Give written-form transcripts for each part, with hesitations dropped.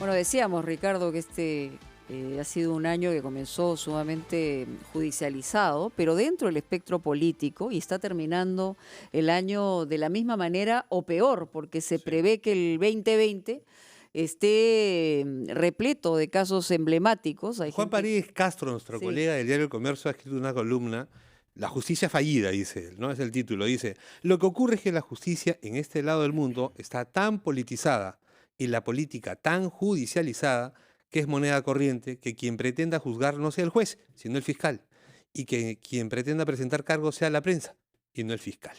Bueno, decíamos, Ricardo, que ha sido un año que comenzó sumamente judicializado, pero dentro del espectro político, y está terminando el año de la misma manera o peor, porque se prevé que el 2020 esté repleto de casos emblemáticos. Hay Juan gente... Paredes Castro, nuestro Sí. colega del diario El Comercio, ha escrito una columna, La justicia fallida, dice él, ¿no? Es el título. Dice, lo que ocurre es que la justicia en este lado del mundo está tan politizada y la política tan judicializada que es moneda corriente que quien pretenda juzgar no sea el juez, sino el fiscal, y que quien pretenda presentar cargos sea la prensa y no el fiscal.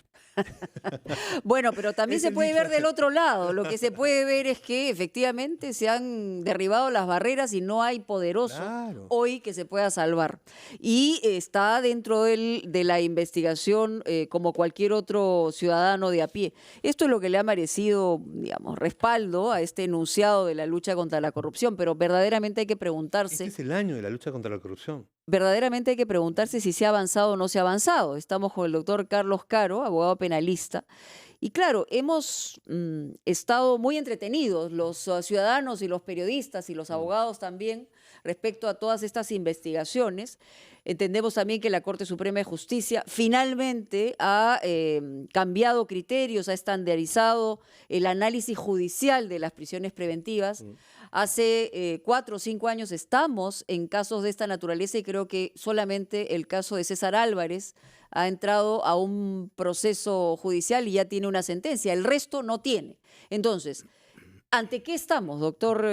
Bueno, pero también Es se el puede dicho. ver del otro lado. Lo que se puede ver es que efectivamente se han derribado las barreras y no hay poderoso Claro. hoy que se pueda salvar. Y está dentro de la investigación como cualquier otro ciudadano de a pie. Esto es lo que le ha merecido, digamos, respaldo a este enunciado de la lucha contra la corrupción, pero verdaderamente hay que Este preguntarse. es el año de la lucha contra la corrupción. Verdaderamente hay que preguntarse si se ha avanzado o no se ha avanzado. Estamos con el doctor Carlos Caro, abogado penalista. Y claro, hemos estado muy entretenidos los ciudadanos y los periodistas y los abogados también respecto a todas estas investigaciones. Entendemos también que la Corte Suprema de Justicia finalmente ha cambiado criterios, ha estandarizado el análisis judicial de las prisiones preventivas. Hace 4 o 5 años estamos en casos de esta naturaleza y creo que solamente el caso de César Álvarez ha entrado a un proceso judicial y ya tiene una sentencia. El resto no tiene. Entonces, ¿ante qué estamos, doctor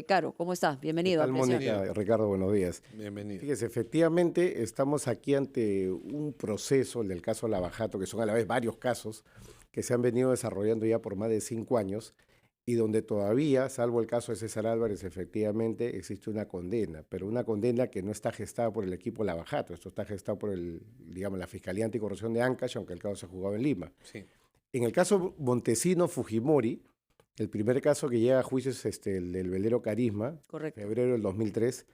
Caro? ¿Cómo estás? Bienvenido. ¿Qué tal, Mónica? Ricardo, buenos días. Bienvenido. Fíjese, efectivamente estamos aquí ante un proceso, el del caso Lavajato, que son a la vez varios casos que se han venido desarrollando ya por más de 5 años y donde todavía, salvo el caso de César Álvarez, efectivamente existe una condena, pero una condena que no está gestada por el equipo Lavajato, esto está gestado por la Fiscalía Anticorrupción de Ancash, aunque el caso se jugaba en Lima. Sí. En el caso Montesinos Fujimori, el primer caso que llega a juicio es el del velero Carisma, Correcto. febrero del 2003,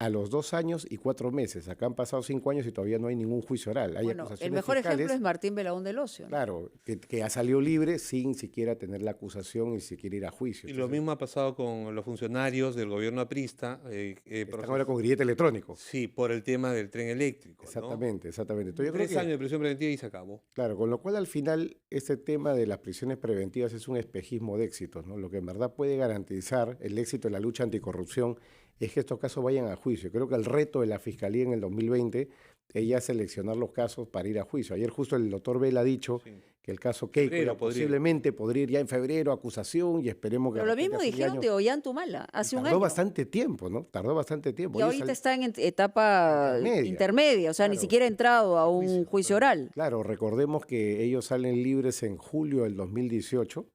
a los 2 años y 4 meses. Acá han pasado 5 años y todavía no hay ningún juicio oral. Hay Bueno, el acusaciones mejor fiscales, ejemplo es Martín Belaúnde del Ocio, ¿no? claro, que ha salido libre sin siquiera tener la acusación y siquiera ir a juicio. Y lo mismo ha pasado con los funcionarios del gobierno aprista. Están ahora con grillete electrónico. Sí, por el tema del tren eléctrico. Exactamente, exactamente. Entonces, yo creo 3 que, años de prisión preventiva y se acabó. claro, con lo cual al final este tema de las prisiones preventivas es un espejismo de éxitos, ¿no? Lo que en verdad puede garantizar el éxito de la lucha anticorrupción es que estos casos vayan a juicio. Creo que el reto de la Fiscalía en el 2020 es ya seleccionar los casos para ir a juicio. Ayer justo el doctor Vela ha dicho que el caso Keiko Febrero ya posiblemente podría ir ya en febrero a acusación y esperemos que... Pero lo mismo dijeron de Ollantumala hace un año. Tardó bastante tiempo, ¿no? Tardó bastante tiempo. Y ahorita está en etapa intermedia, o sea, ni Claro. siquiera ha entrado a un juicio oral. Claro, recordemos que ellos salen libres en julio del 2018.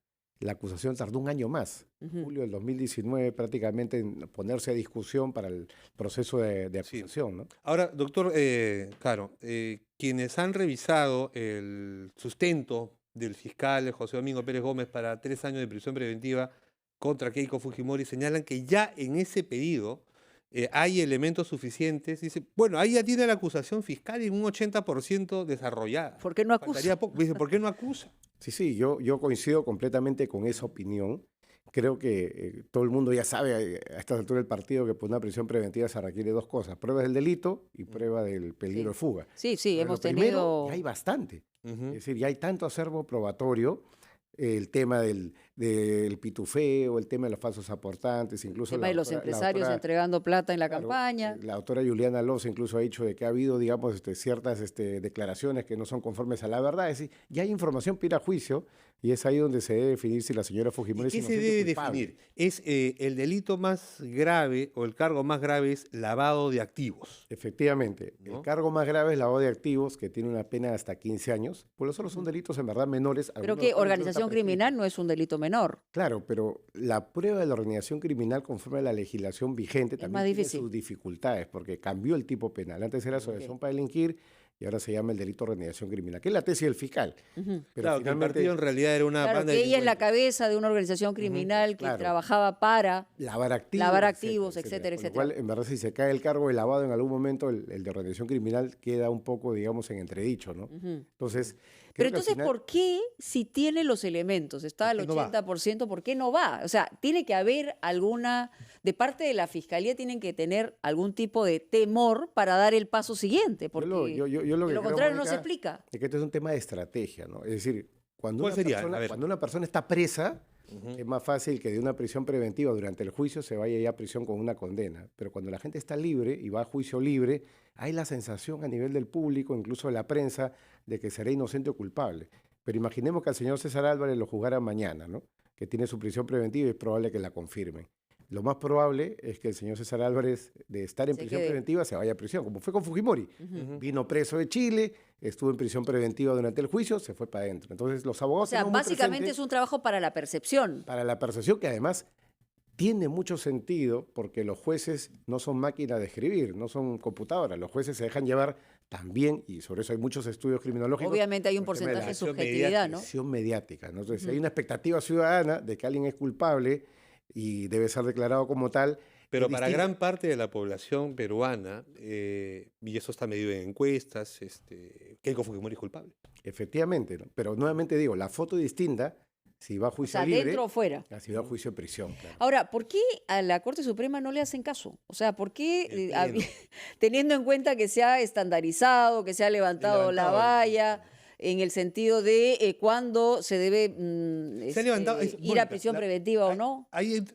La acusación tardó un año más. Julio del 2019 prácticamente en ponerse a discusión para el proceso de acusación, ¿no? Ahora, doctor Caro, quienes han revisado el sustento del fiscal José Domingo Pérez Gómez para 3 años de prisión preventiva contra Keiko Fujimori señalan que ya en ese pedido hay elementos suficientes. Dice, bueno, ahí ya tiene la acusación fiscal en un 80% desarrollada. ¿Por qué no acusa? Faltaría poco. Dice, ¿por qué no acusa? Sí, yo coincido completamente con esa opinión. Creo que todo el mundo ya sabe a esta altura del partido que por una prisión preventiva se requiere 2 cosas, pruebas del delito y prueba del peligro de fuga. Sí, Pero hemos lo primero, tenido... ya hay bastante. Es decir, ya hay tanto acervo probatorio, el tema del pitufeo, el tema de los falsos aportantes, incluso El tema de los empresarios entregando plata en la campaña. La doctora Juliana Loza incluso ha dicho de que ha habido, digamos, ciertas declaraciones que no son conformes a la verdad. Es decir, ya hay información para ir a juicio y es ahí donde se debe definir si la señora Fujimori ¿Qué es se inocente debe o culpable. definir? ¿Es el delito más grave o el cargo más grave es lavado de activos? Efectivamente, ¿No? el cargo más grave es lavado de activos, que tiene una pena de hasta 15 años, pues los otros son delitos en verdad menores. Creo algunos que de los cuales no organización está prescrito. criminal no es un delito menor. Claro, pero la prueba de la organización criminal conforme a la legislación vigente Es también más tiene difícil. sus dificultades, porque cambió el tipo penal. Antes era asociación para delinquir y ahora se llama el delito de organización criminal, que es la tesis del fiscal. Pero Claro, que el finalmente partido en realidad era una Claro, banda que de ella es la delincuentes. cabeza de una organización criminal que claro. trabajaba para... lavar activos, etcétera, Con lo cual, en verdad, si se cae el cargo de lavado en algún momento, el de organización criminal queda un poco, digamos, en entredicho, ¿no? Entonces, Pero creo que al entonces, final, ¿por qué si tiene los elementos, está ¿Por al qué no va? 80%, por qué no va? O sea, tiene que haber alguna, de parte de la fiscalía tienen que tener algún tipo de temor para dar el paso siguiente, porque yo lo de que lo creo, contrario no se Mónica, explica. es que este es un tema de estrategia, ¿no? Es decir, ¿Cuál sería? A ver. cuando una persona está presa, Ujú. es más fácil que de una prisión preventiva durante el juicio se vaya ya a prisión con una condena. Pero cuando la gente está libre y va a juicio libre, hay la sensación a nivel del público, incluso de la prensa, de que será inocente o culpable. Pero imaginemos que al señor César Álvarez lo juzgaran mañana, ¿no? Que tiene su prisión preventiva y es probable que la confirmen. Lo más probable es que el señor César Álvarez, de estar en Se prisión quede. preventiva, se vaya a prisión, como fue con Fujimori. Ujú. Vino preso de Chile, estuvo en prisión preventiva durante el juicio, se fue para adentro. Entonces, los O abogados sea, tenemos muy básicamente presente es un trabajo para la percepción. para la percepción que además tiene mucho sentido porque los jueces no son máquinas de escribir, no son computadoras. Los jueces se dejan llevar también, y sobre eso hay muchos estudios criminológicos, Obviamente hay un por el tema de porcentaje la de acción subjetividad, ¿no? presión mediática, ¿no? Entonces, Ujú. hay una expectativa ciudadana de que alguien es culpable y debe ser declarado como tal. Pero Es para distinto. gran parte de la población peruana, y eso está medido en encuestas, Keiko Fujimori es culpable. Efectivamente, ¿no? Pero nuevamente digo, la foto es distinta si va a O juicio sea, libre, dentro o fuera. a si va a juicio de prisión, claro. Ahora, ¿por qué a la Corte Suprema no le hacen caso? O sea, ¿por qué, El Pleno. teniendo en cuenta que se ha estandarizado, que se ha levantado la Levantado valla, en el sentido de cuándo se debe Se ha levantado, ir a Mónica, prisión preventiva o no? ahí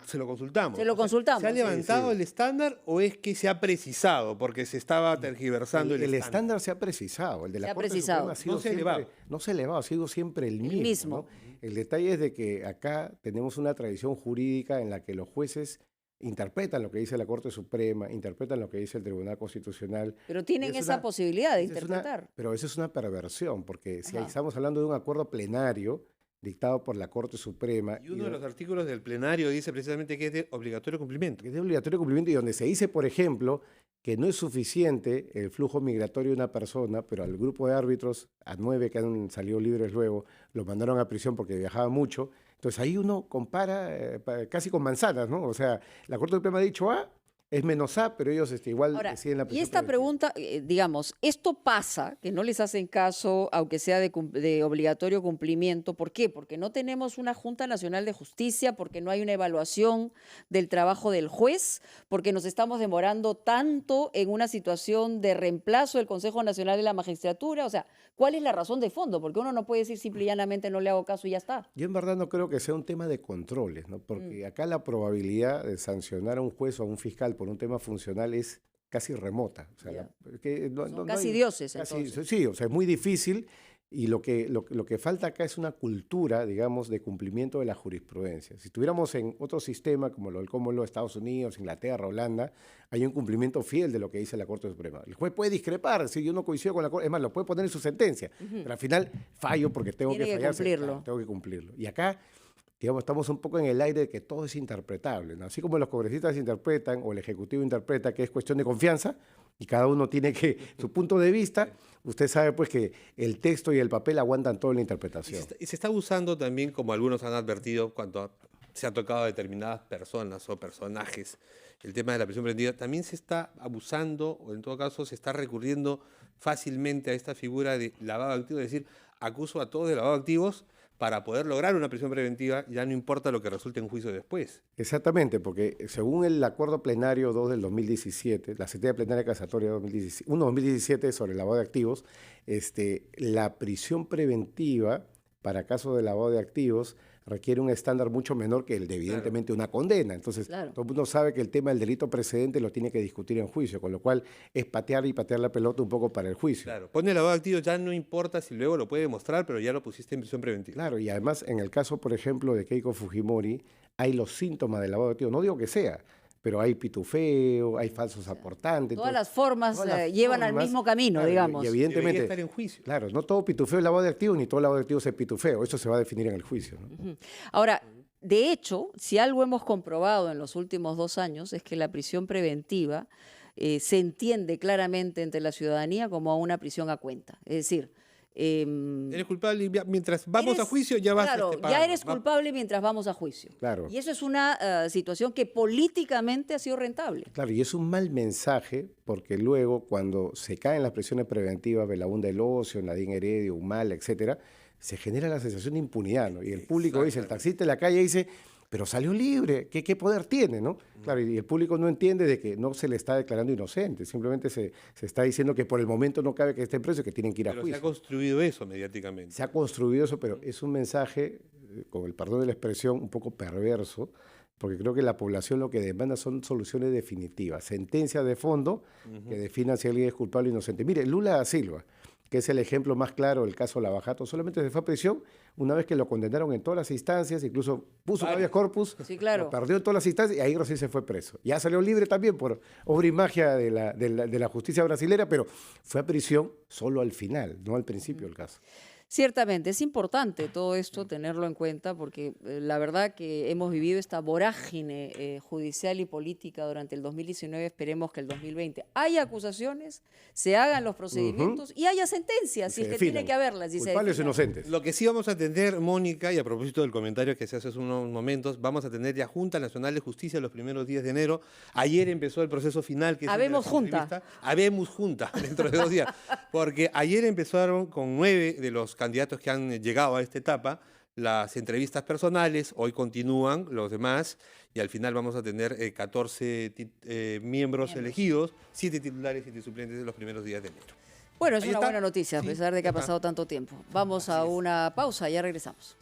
se lo consultamos. Se lo O sea, consultamos, ¿se ha sí. levantado Sí. el estándar o es que se ha precisado porque se estaba tergiversando el El estándar? estándar se ha precisado, el de Se la ha Corte precisado. Suprema ha sido No se ha siempre, elevado. no se ha elevado, ha sido siempre el mismo, mismo. ¿no? El detalle es de que acá tenemos una tradición jurídica en la que los jueces interpretan lo que dice la Corte Suprema, interpretan lo que dice el Tribunal Constitucional. Pero y tienen es esa una- posibilidad de esa es una- interpretar. pero eso es una perversión, porque si Ajá. estamos hablando de un acuerdo plenario dictado por la Corte Suprema Y uno de los artículos del plenario dice precisamente que es de obligatorio cumplimiento. que es de obligatorio cumplimiento y donde se dice, por ejemplo, que no es suficiente el flujo migratorio de una persona, pero al grupo de árbitros, a 9 que han salido libres luego, los mandaron a prisión porque viajaba mucho. Entonces ahí uno compara casi con manzanas, ¿no? O sea, la Corte Suprema ha dicho A, es menos A, pero ellos igual Ahora, deciden la y prisión esta preventiva. pregunta, digamos, esto pasa, que no les hacen caso, aunque sea de obligatorio cumplimiento. ¿Por qué? Porque no tenemos una Junta Nacional de Justicia, porque no hay una evaluación del trabajo del juez, porque nos estamos demorando tanto en una situación de reemplazo del Consejo Nacional de la Magistratura. O sea, ¿cuál es la razón de fondo? Porque uno no puede decir simple y llanamente no le hago caso y ya está. Yo en verdad no creo que sea un tema de controles, ¿no? Porque acá la probabilidad de sancionar a un juez o a un fiscal por un tema funcional es casi remota. O sea, Ya. que Son casi dioses, casi- entonces. sí, o sea, es muy difícil y lo que falta acá es una cultura, digamos, de cumplimiento de la jurisprudencia. Si estuviéramos en otro sistema como lo de Estados Unidos, Inglaterra, Holanda, hay un cumplimiento fiel de lo que dice la Corte Suprema. El juez puede discrepar, si yo no coincido con la Corte, es más, lo puede poner en su sentencia, pero al final fallo porque tengo Tiene que que fallar, cumplirlo. claro, tengo que cumplirlo. Y acá digamos, estamos un poco en el aire de que todo es interpretable, ¿no? Así como los congresistas interpretan o el Ejecutivo interpreta que es cuestión de confianza y cada uno tiene que su punto de vista, usted sabe pues que el texto y el papel aguantan toda la interpretación. Y se está usando también, como algunos han advertido, cuando se ha tocado a determinadas personas o personajes, el tema de la prisión preventiva, también se está abusando, o en todo caso se está recurriendo fácilmente a esta figura de lavado de activos, es decir, acuso a todos de lavado de activos para poder lograr una prisión preventiva, ya no importa lo que resulte en juicio después. Exactamente, porque según el acuerdo plenario 2 del 2017, la sentencia plenaria casatoria 2017 sobre el lavado de activos, la prisión preventiva para casos de lavado de activos requiere un estándar mucho menor que el de, evidentemente, una condena. Entonces, Claro. todo el mundo sabe que el tema del delito precedente lo tiene que discutir en juicio, con lo cual es patear y patear la pelota un poco para el juicio. Claro, pone el lavado de activos, ya no importa si luego lo puede demostrar, pero ya lo pusiste en prisión preventiva. Claro, y además, en el caso, por ejemplo, de Keiko Fujimori, hay los síntomas del lavado de activos. No digo que sea, pero hay pitufeo, hay falsos aportantes. Todas entonces, las formas todas las llevan al formas, mismo camino, claro, digamos. Y Debería evidentemente, estar en juicio. claro, no todo pitufeo es lavado de activos, ni todo lavado de activos es pitufeo. Eso se va a definir en el juicio, ¿no? Ahora, de hecho, si algo hemos comprobado en los últimos 2 años es que la prisión preventiva se entiende claramente entre la ciudadanía como una prisión a cuenta. Es decir, Eres culpable y mientras vamos a juicio ya vas claro, pagando. ya eres culpable mientras vamos a juicio. Claro. Y eso es una situación que políticamente ha sido rentable. Claro, y es un mal mensaje porque luego cuando se caen las prisiones preventivas, Belaúnde del Ocio, Nadine Heredia, Humala, etcétera, se genera la sensación de impunidad, ¿no? Y el público dice, el taxista en la calle dice, pero salió libre, ¿qué poder tiene, no? Claro, y el público no entiende de que no se le está declarando inocente, simplemente se está diciendo que por el momento no cabe que esté preso y que tienen que ir a Pero juicio. se ha construido eso mediáticamente. Se ha construido eso, pero es un mensaje, con el perdón de la expresión, un poco perverso, porque creo que la población lo que demanda son soluciones definitivas, sentencias de fondo que definan si alguien es culpable o inocente. Mire, Lula da Silva, que es el ejemplo más claro del caso Lavajato, solamente se fue a prisión una vez que lo condenaron en todas las instancias, incluso puso un habeas corpus, Sí, claro. lo perdió en todas las instancias y ahí recién se fue preso. Ya salió libre también por obra y magia de la justicia brasilera, pero fue a prisión solo al final, no al principio del caso. Ciertamente, es importante todo esto tenerlo en cuenta porque la verdad que hemos vivido esta vorágine judicial y política durante el 2019, esperemos que el 2020 haya acusaciones, se hagan los procedimientos y haya sentencias, si es que tiene que haberlas. Y culpables o inocentes. Lo que sí vamos a tener, Mónica, y a propósito del comentario que se hace hace unos momentos, vamos a tener ya Junta Nacional de Justicia los primeros días de enero. Ayer empezó el proceso final. Que es Habemos junta. Habemos junta dentro de 2 días. Porque ayer empezaron con 9 de los candidatos que han llegado a esta etapa las entrevistas personales, hoy continúan los demás y al final vamos a tener 14 miembros elegidos, 7 titulares y 7 suplentes en los primeros días de enero. Bueno, es Ahí una está. buena noticia, a Sí, pesar de que ha está. pasado tanto tiempo. Vamos a una pausa, ya regresamos.